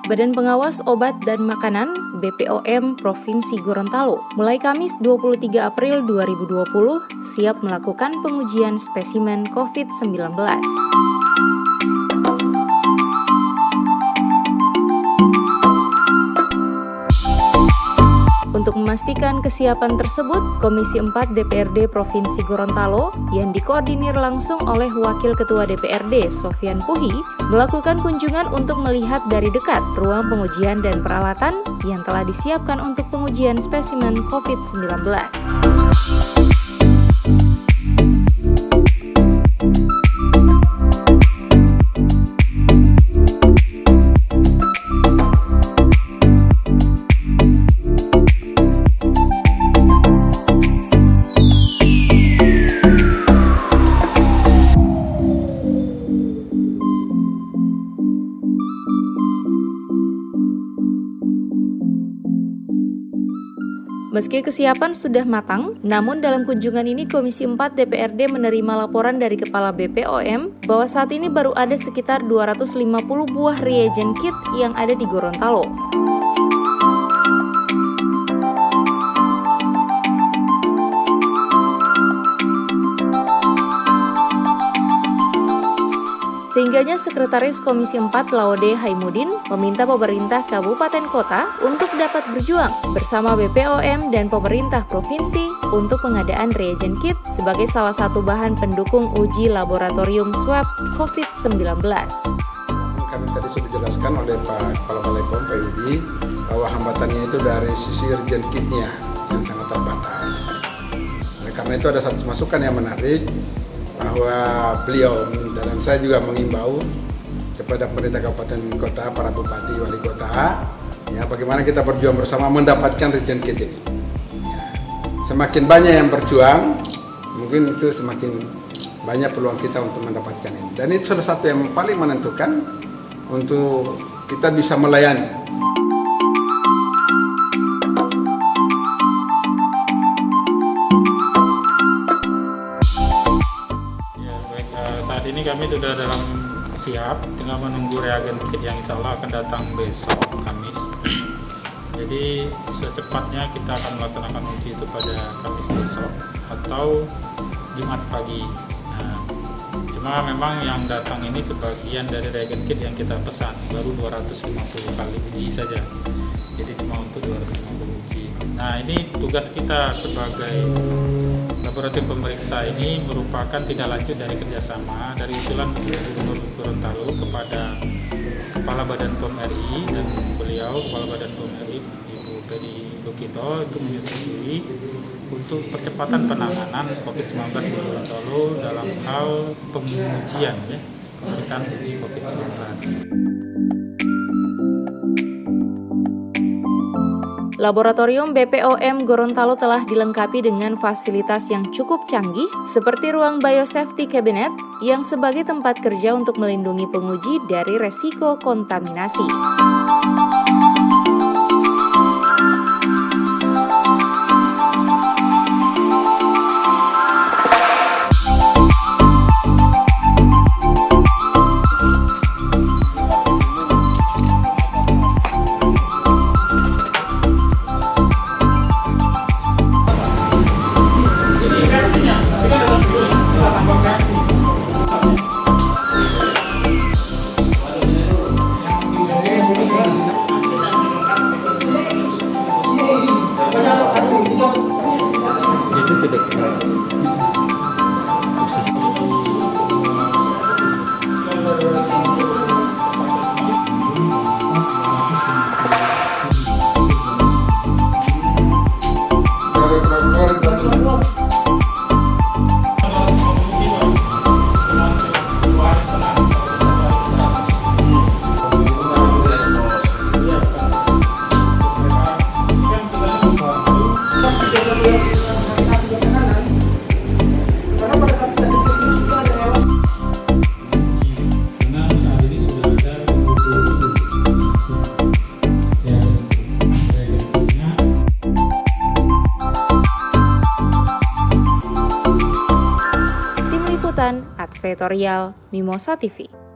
Badan Pengawas Obat dan Makanan (BPOM) Provinsi Gorontalo mulai Kamis 23 April 2020 siap melakukan pengujian spesimen COVID-19. Untuk memastikan kesiapan tersebut, Komisi 4 DPRD Provinsi Gorontalo yang dikoordinir langsung oleh Wakil Ketua DPRD Sofyan Puhi melakukan kunjungan untuk melihat dari dekat ruang pengujian dan peralatan yang telah disiapkan untuk pengujian spesimen COVID-19. Meski kesiapan sudah matang, namun dalam kunjungan ini Komisi 4 DPRD menerima laporan dari Kepala BPOM bahwa saat ini baru ada sekitar 250 buah reagent kit yang ada di Gorontalo. Sehingganya Sekretaris Komisi 4 Laude Haimuddin meminta pemerintah kabupaten kota untuk dapat berjuang bersama BPOM dan pemerintah provinsi untuk pengadaan reagent kit sebagai salah satu bahan pendukung uji laboratorium swab COVID-19. Kami tadi sudah dijelaskan oleh Pak Kepala Balai POM, Pak Yudi, bahwa hambatannya itu dari sisi reagent kitnya yang sangat terbatas. Oleh karena itu ada satu masukan yang menarik, bahwa beliau dan saya juga mengimbau kepada pemerintah kabupaten kota, para bupati, wali kota, ya bagaimana kita berjuang bersama mendapatkan reagent kit ini. Ya, semakin banyak yang berjuang, mungkin itu semakin banyak peluang kita untuk mendapatkan ini. Dan itu salah satu yang paling menentukan untuk kita bisa melayani. Saat ini kami sudah dalam siap, tinggal menunggu reagen kit yang insya Allah akan datang besok Kamis. Jadi secepatnya kita akan melaksanakan uji itu pada Kamis besok atau Jumat pagi. Nah, cuma memang yang datang ini sebagian dari reagen kit yang kita pesan, baru 250 kali uji saja. Jadi cuma untuk 250 uji. Nah, ini tugas kita sebagai laboratorium pemeriksa ini merupakan tindak lanjut dari kerjasama dari usulan Gubernur Gorontalo kepada Kepala Badan POM RI dan beliau Kepala Badan POM RI Ibu Peri Lukito itu menyetujui untuk percepatan penanganan COVID-19 di Gorontalo dalam hal pengujian pemeriksaan uji COVID-19. Laboratorium BPOM Gorontalo telah dilengkapi dengan fasilitas yang cukup canggih seperti ruang biosafety cabinet yang sebagai tempat kerja untuk melindungi penguji dari resiko kontaminasi. Advertorial Mimosa TV.